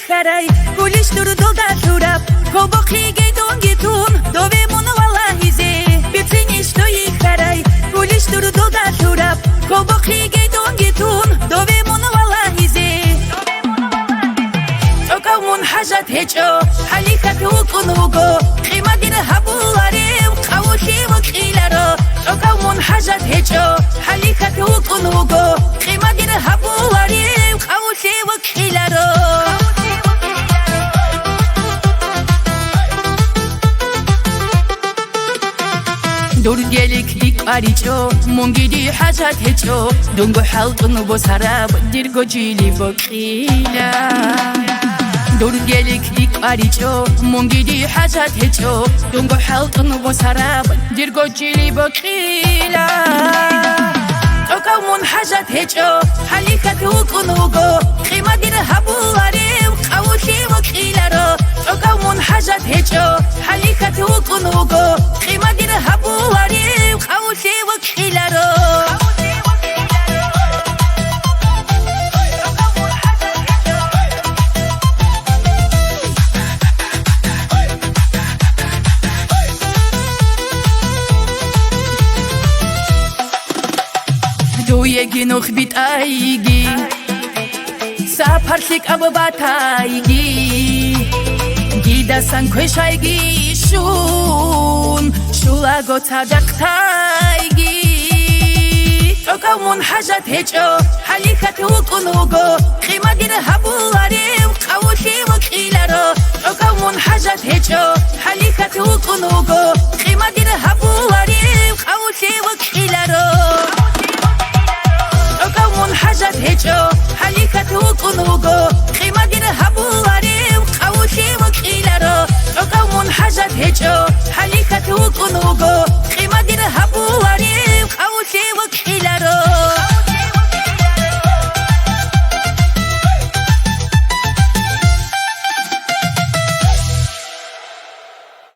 Харай, гулиш дурдуда турап, кобохиге донгитун, довемун валахизе. Бицини стои харай, гулиш дурдуда турап, кобохиге донгитун, довемун валахизе. Окамун хажат хечо, халихат укунуго, қимадин хабуларев, қавушив қиларо. Окамун хажат хечо, халихат укунуго, қимадин хабуларев, қавушив қиларо. دورگلک دیکاریچو منگیدی حاجت هچو دنگو حلقن و سراب دیرگو جیلی بخیلا دورگلک دیکاریچو منگیدی حاجت هچو دنگو حلقن و سراب دیرگو جیلی بخیلا توکمون حاجت هچو حلیکت و کنوگو خیمدین هبواریم قوشی و خیلا توکمون حاجت هچو حلیکت و کنوگو خیمدین هبواریم قوشی و خیلا دویگی نخ بیت ایگی سپرسیک اب باتایگی گیدسان کشایگی شون شولا گوتا دقتایگی توکمون حاجت هچو حلیکت و کنوگو خیمدین هبواریم قوشی و خیلا توکمون حاجت هچو حلیکت و کنوگو خیمدین هبواریم قوشی و خیلا حاجت هچو